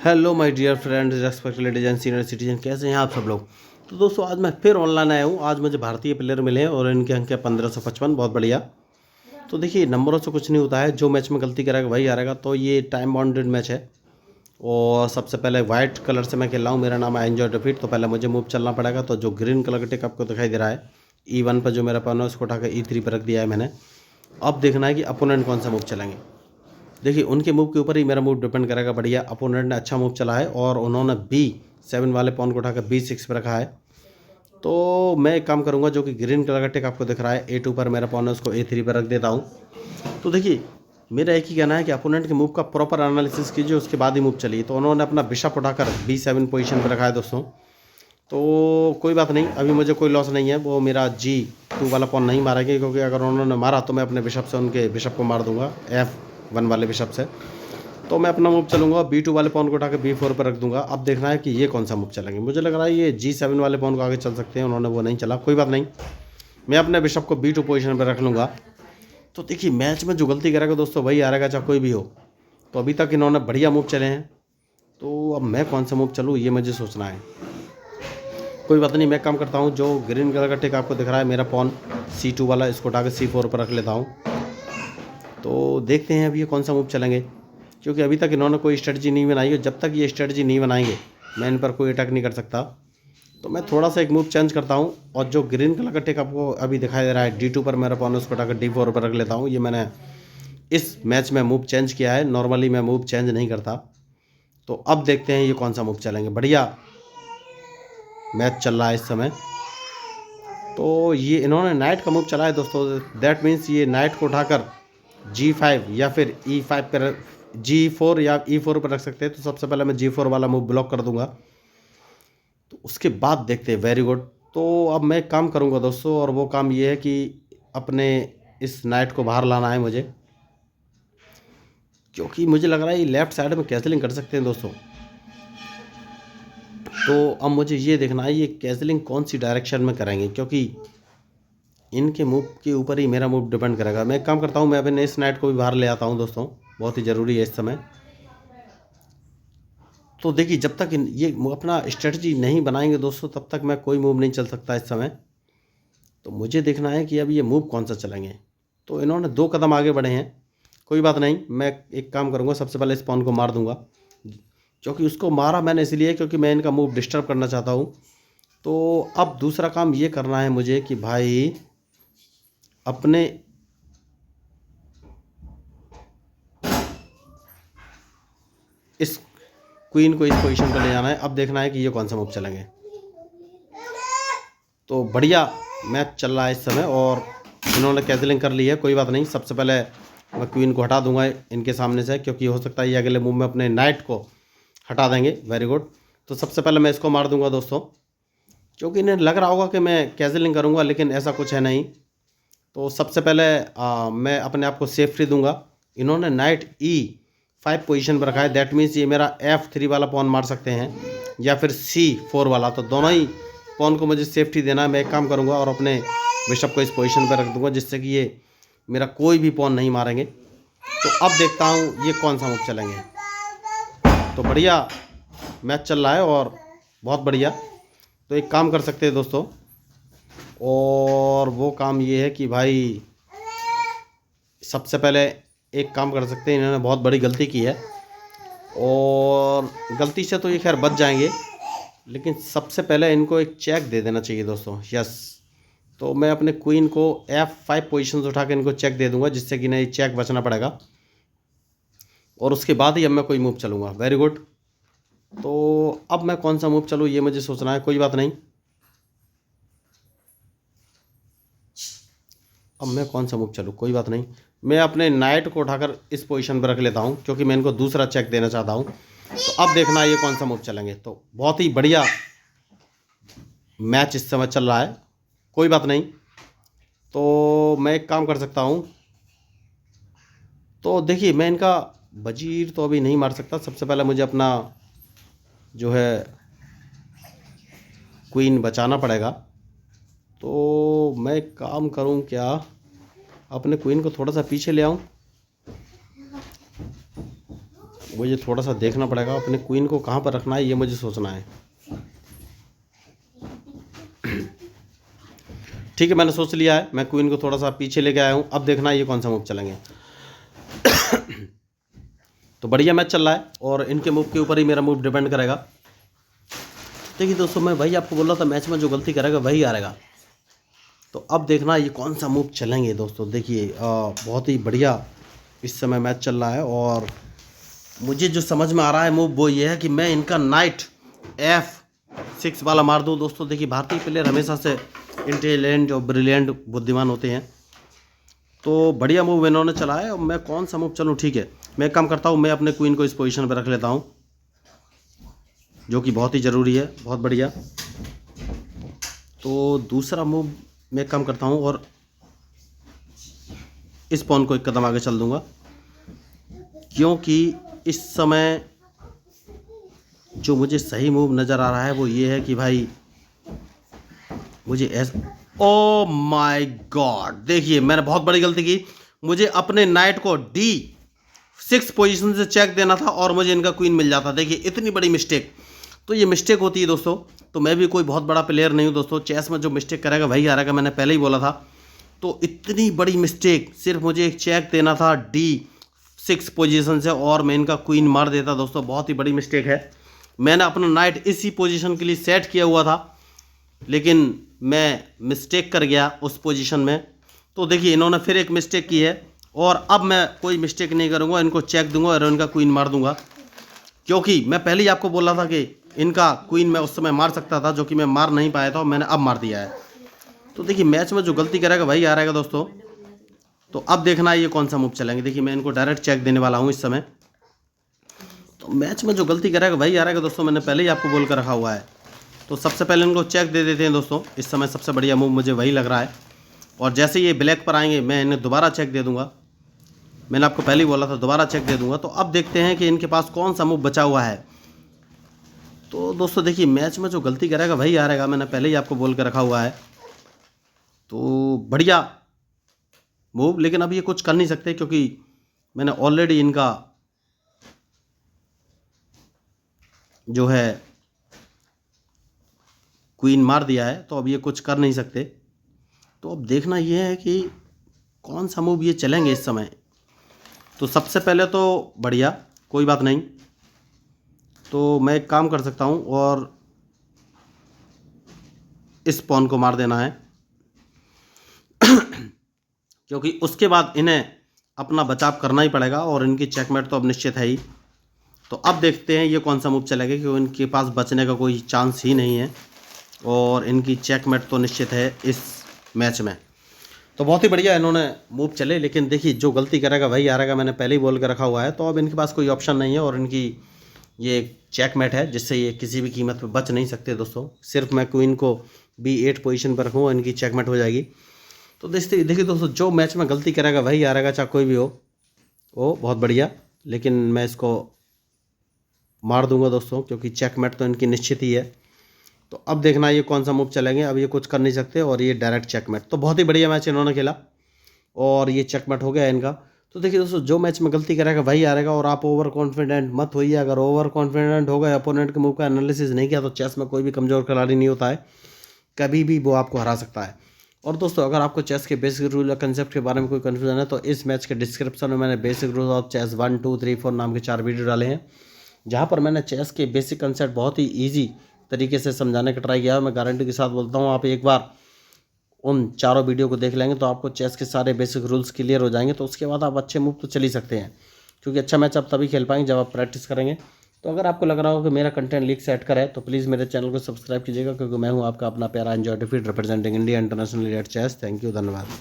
Hello my dear friends, respected ladies and senior citizen, कैसे हैं आप सब लोग। तो दोस्तों आज मैं फिर ऑनलाइन आया हूँ। आज मुझे भारतीय प्लेयर मिले हैं और इनके अंक है 1555। बहुत बढ़िया। तो देखिए, नंबरों से कुछ नहीं होता है, जो मैच में गलती करेगा वही हारेगा। तो ये टाइम बाउंडेड मैच है और सबसे पहले वाइट कलर से मैं खेल रहा हूँ। मेरा नाम है एंजॉय डिफीट। तो पहले मुझे मूव चलना पड़ेगा। तो जो ग्रीन कलर का टिक आपको दिखाई दे रहा है E1 पर, जो मेरा पन है उसको उठाकर E3 पर रख दिया है मैंने। अब देखना है कि अपोनेंट कौन सा मूव चलेंगे। देखिए, उनके मूव के ऊपर ही मेरा मूव डिपेंड करेगा। बढ़िया अपोनेंट ने अच्छा मूव चला है और उन्होंने B7 वाले पॉन को उठाकर B6 पर रखा है। तो मैं एक काम करूंगा, जो कि ग्रीन कलर का टिक आपको दिख रहा है A2 पर, मेरा पॉन है उसको A3 पर रख देता हूं। तो देखिए, मेरा एक ही कहना है कि अपोनेंट के मूव का प्रॉपर एनालिसिस कीजिए, उसके बाद ही मूव चलिए। तो उन्होंने अपना बिशप उठाकर B7 पोजीशन पर रखा है दोस्तों। तो कोई बात नहीं, अभी मुझे कोई लॉस नहीं है। वो मेरा G2 वाला पॉन नहीं मारेंगे, क्योंकि अगर उन्होंने मारा तो मैं अपने बिशप से उनके बिशप को मार दूंगा, F1 वाले बिशप से। तो मैं अपना मूव चलूंगा, B2 वाले पॉन को उठाकर B4 पर रख दूंगा। अब देखना है कि ये कौन सा मूव चलेंगे। मुझे लग रहा है ये G7 वाले पॉन को आगे चल सकते हैं, उन्होंने वो नहीं चला। कोई बात नहीं, मैं अपने बिशप को B2 पोजीशन पर रख लूँगा। तो देखिए, मैच में जो गलती करेगा दोस्तों वही हारेगा, चाहे कोई भी हो। तो अभी तक इन्होंने बढ़िया मूव चले हैं, तो अब मैं कौन सा मूव चलूँ ये मुझे सोचना है। कोई बात नहीं, मैं काम करता हूँ। जो ग्रीन कलर का टिक आपको दिख रहा है, मेरा पॉन C2 वाला, इसको उठाकर C4 पर रख लेता हूँ। तो देखते हैं अभी ये कौन सा मूव चलेंगे, क्योंकि अभी तक इन्होंने कोई स्ट्रेटजी नहीं बनाई है। जब तक ये स्ट्रेटजी नहीं बनाएंगे मैं इन पर कोई अटैक नहीं कर सकता। तो मैं थोड़ा सा एक मूव चेंज करता हूँ, और जो ग्रीन कलर का टिक आपको अभी दिखाई दे रहा है D2 पर, मेरा पॉन उसको उठाकर D4 पर रख लेता हूँ। ये मैंने इस मैच में मूव चेंज किया है, नॉर्मली मैं मूव चेंज नहीं करता। तो अब देखते हैं ये कौन सा मूव चलेंगे। बढ़िया मैच चल रहा है इस समय। तो ये इन्होंने नाइट का मूव चला है दोस्तों। दैट मीन्स ये नाइट को उठाकर G5 या फिर E5 पर, G4 या E4 पर रख सकते हैं। तो सबसे पहले मैं G4 वाला मूव ब्लॉक कर दूंगा, तो उसके बाद देखते हैं। Very good. तो अब मैं एक काम करूंगा दोस्तों, और वो काम ये है कि अपने इस नाइट को बाहर लाना है मुझे, क्योंकि मुझे लग रहा है ये लेफ्ट साइड में कैसलिंग कर सकते हैं दोस्तों। तो अब मुझे ये देखना है ये कैसलिंग कौन सी डायरेक्शन में करेंगे, क्योंकि इनके मूव के ऊपर ही मेरा मूव डिपेंड करेगा। मैं एक काम करता हूँ, मैं अपने इस नाइट को भी बाहर ले आता हूँ दोस्तों, बहुत ही ज़रूरी है इस समय। तो देखिए, जब तक ये अपना स्ट्रेटजी नहीं बनाएंगे दोस्तों, तब तक मैं कोई मूव नहीं चल सकता इस समय। तो मुझे देखना है कि अब ये मूव कौन सा चलेंगे। तो इन्होंने 2 कदम आगे बढ़े हैं। कोई बात नहीं, मैं एक काम करूँगा, सबसे पहले इस पॉन को मार दूंगा। क्योंकि उसको मारा मैंने इसलिए क्योंकि मैं इनका मूव डिस्टर्ब करना चाहता हूँ। तो अब दूसरा काम ये करना है मुझे कि भाई अपने इस क्वीन को इस पोजीशन पर ले जाना है। अब देखना है कि ये कौन सा मूव चलेंगे। तो बढ़िया मैच चल रहा है इस समय, और इन्होंने कैंसिलिंग कर ली है। कोई बात नहीं, सबसे पहले मैं क्वीन को हटा दूंगा इनके सामने से, क्योंकि हो सकता है ये अगले मूव में अपने नाइट को हटा देंगे। Very good. तो सबसे पहले मैं इसको मार दूंगा दोस्तों, क्योंकि इन्हें लग रहा होगा कि मैं कैंसिलिंग करूंगा, लेकिन ऐसा कुछ है नहीं। तो सबसे पहले मैं अपने आप को सेफ्टी दूंगा। इन्होंने नाइट E5 पोजीशन पर रखा है। दैट मीन्स ये मेरा F3 वाला पॉन मार सकते हैं, या फिर C4 वाला। तो दोनों ही पॉन को मुझे सेफ्टी देना है। मैं एक काम करूंगा और अपने बिशप को इस पोजीशन पर रख दूंगा, जिससे कि ये मेरा कोई भी पॉन नहीं मारेंगे। तो अब देखता हूँ ये कौन सा मूव चलेंगे। तो बढ़िया मैच चल रहा है और बहुत बढ़िया। तो एक काम कर सकते हैं दोस्तों, और वो काम ये है कि भाई सबसे पहले एक काम कर सकते हैं। इन्होंने बहुत बड़ी गलती की है, और गलती से तो ये खैर बच जाएंगे, लेकिन सबसे पहले इनको एक चेक दे देना चाहिए दोस्तों। यस। तो मैं अपने क्वीन को F5 पोजीशन से उठा के इनको चेक दे दूंगा, जिससे कि नहीं चेक बचना पड़ेगा, और उसके बाद ही अब मैं कोई मूव चलूँगा। Very good. तो अब मैं कौन सा मूव चलूँ ये मुझे सोचना है। कोई बात नहीं, अब मैं कौन सा मूव चलूँ कोई बात नहीं। मैं अपने नाइट को उठाकर इस पोजीशन पर रख लेता हूँ, क्योंकि मैं इनको दूसरा चेक देना चाहता हूँ। तो अब देखना ये कौन सा मूव चलेंगे। तो बहुत ही बढ़िया मैच इस समय चल रहा है। कोई बात नहीं, तो मैं एक काम कर सकता हूँ। तो देखिए, मैं इनका वजीर तो अभी नहीं मार सकता। सबसे पहले मुझे अपना जो है क्वीन बचाना पड़ेगा। तो मैं एक काम करूँ क्या, अपने क्वीन को थोड़ा सा पीछे ले आऊँ। मुझे थोड़ा सा देखना पड़ेगा अपने क्वीन को कहाँ पर रखना है, ये मुझे सोचना है। ठीक है, मैंने सोच लिया है, मैं क्वीन को थोड़ा सा पीछे लेके आया हूँ। अब देखना है ये कौन सा मूव चलेंगे। तो बढ़िया मैच चल रहा है और इनके मूव के ऊपर ही मेरा मूव डिपेंड करेगा। देखिए दोस्तों, मैं वही आपको बोल रहा था, मैच में जो गलती करेगा वही हारेगा। तो अब देखना ये कौन सा मूव चलेंगे दोस्तों। देखिए बहुत ही बढ़िया इस समय मैच चल रहा है और मुझे जो समझ में आ रहा है मूव वो ये है कि मैं इनका नाइट F6 वाला मार दूँ। दोस्तों देखिए, भारतीय प्लेयर हमेशा से इंटेलिजेंट और ब्रिलियंट बुद्धिमान होते हैं। तो बढ़िया मूव इन्होंने चला है और मैं कौन सा मूव चलूँ। ठीक है, मैं एक काम करता हूँ, मैं अपने क्वीन को इस पोजीशन पर रख लेता हूँ, जो कि बहुत ही ज़रूरी है। बहुत बढ़िया। तो दूसरा मूव मैं एक काम करता हूँ और इस पॉन को एक कदम आगे चल दूंगा, क्योंकि इस समय जो मुझे सही मूव नज़र आ रहा है वो ये है कि भाई मुझे ओ माय गॉड, देखिए मैंने बहुत बड़ी गलती की। मुझे अपने नाइट को D6 पोजीशन से चेक देना था और मुझे इनका क्वीन मिल जाता। देखिए इतनी बड़ी मिस्टेक, तो ये मिस्टेक होती है दोस्तों। तो मैं भी कोई बहुत बड़ा प्लेयर नहीं हूँ दोस्तों, चेस में जो मिस्टेक करेगा वही हारेगा, मैंने पहले ही बोला था। तो इतनी बड़ी मिस्टेक, सिर्फ मुझे एक चेक देना था D6 पोजीशन से और मैं इनका क्वीन मार देता दोस्तों। बहुत ही बड़ी मिस्टेक है। मैंने अपना नाइट इसी पोजीशन के लिए सेट किया हुआ था, लेकिन मैं मिस्टेक कर गया उस पोजीशन में। तो देखिए इन्होंने फिर एक मिस्टेक की है और अब मैं कोई मिस्टेक नहीं करूँगा, इनको चेक दूंगा और इनका क्वीन मार दूंगा, क्योंकि मैं पहले ही आपको बोला था कि इनका क्वीन मैं उस समय मार सकता था, जो कि मैं मार नहीं पाया था और मैंने अब मार दिया है। तो देखिए मैच में जो गलती करेगा वही आ रहेगा दोस्तों। तो अब देखना है ये कौन सा मूव चलेंगे। देखिए मैं इनको डायरेक्ट चेक देने वाला हूँ इस समय। तो मैच में जो गलती करेगा वही आ रहेगा दोस्तों, मैंने पहले ही आपको बोल कर रखा हुआ है। तो सबसे पहले इनको चेक दे देते हैं दोस्तों। इस समय सबसे बढ़िया मूव मुझे वही लग रहा है और जैसे ये ब्लैक पर आएंगे मैं इन्हें दोबारा चेक दे दूंगा। मैंने आपको पहले ही बोला था दोबारा चेक दे दूंगा। तो अब देखते हैं कि इनके पास कौन सा मूव बचा हुआ है। तो दोस्तों देखिए मैच में जो गलती करेगा वही हारेगा, मैंने पहले ही आपको बोल कर रखा हुआ है। तो बढ़िया मूव, लेकिन अब ये कुछ कर नहीं सकते क्योंकि मैंने ऑलरेडी इनका जो है क्वीन मार दिया है, तो अब ये कुछ कर नहीं सकते। तो अब देखना ये है कि कौन सा मूव ये चलेंगे इस समय। तो सबसे पहले तो बढ़िया, कोई बात नहीं, तो मैं एक काम कर सकता हूँ और इस पॉन को मार देना है, क्योंकि उसके बाद इन्हें अपना बचाव करना ही पड़ेगा और इनकी चेकमेट तो अब निश्चित है ही। तो अब देखते हैं ये कौन सा मूव चलेगा, क्योंकि इनके पास बचने का कोई चांस ही नहीं है और इनकी चेकमेट तो निश्चित है इस मैच में। तो बहुत ही बढ़िया इन्होंने मूव चले, लेकिन देखिए जो गलती करेगा वही हारेगा, मैंने पहले ही बोल कर रखा हुआ है। तो अब इनके पास कोई ऑप्शन नहीं है और इनकी ये एक चेकमेट है जिससे ये किसी भी कीमत पर बच नहीं सकते दोस्तों। सिर्फ मैं क्वीन को B8 पोजीशन पर रखूँ, इनकी चेकमेट हो जाएगी। तो देखिए दोस्तों, जो मैच में गलती करेगा वही हारेगा, चाहे कोई भी हो। वो बहुत बढ़िया, लेकिन मैं इसको मार दूंगा दोस्तों, क्योंकि चेकमेट तो इनकी निश्चित ही है। तो अब देखना ये कौन सा मूव चलेंगे। अब ये कुछ कर नहीं सकते और ये डायरेक्ट चेकमेट। तो बहुत ही बढ़िया मैच इन्होंने खेला और ये चेकमेट हो गया इनका। तो देखिए दोस्तों, जो मैच में गलती करेगा वही हारेगा और आप ओवर कॉन्फिडेंट मत होइए। अगर ओवर कॉन्फिडेंट हो गए, अपोनेंट के मूव का एनालिसिस नहीं किया, तो चेस में कोई भी कमज़ोर खिलाड़ी नहीं होता है, कभी भी वो आपको हरा सकता है। और दोस्तों, अगर आपको चेस के बेसिक रूल या कंसेप्ट के बारे में कोई कन्फ्यूजन है, तो इस मैच के डिस्क्रिप्शन में मैंने बेसिक रूल ऑफ चेस 1, 2, 3, 4 नाम के 4 वीडियो डाले हैं, जहाँ पर मैंने चेस के बेसिक कंसेप्ट बहुत ही ईजी तरीके से समझाने का ट्राई किया है। मैं गारंटी के साथ बोलता हूँ, आप एक बार उन चारों वीडियो को देख लेंगे तो आपको चेस के सारे बेसिक रूल्स क्लियर हो जाएंगे। तो उसके बाद आप अच्छे मूव तो चल ही सकते हैं, क्योंकि अच्छा मैच आप तभी खेल पाएंगे जब आप प्रैक्टिस करेंगे। तो अगर आपको लग रहा हो कि मेरा कंटेंट लीक सेट कर है, तो प्लीज़ मेरे चैनल को सब्सक्राइब कीजिएगा, क्योंकि मैं हूं आपका अपना प्यारा एंजॉय डिफीट representing India international at chess. Thank you, धन्यवाद।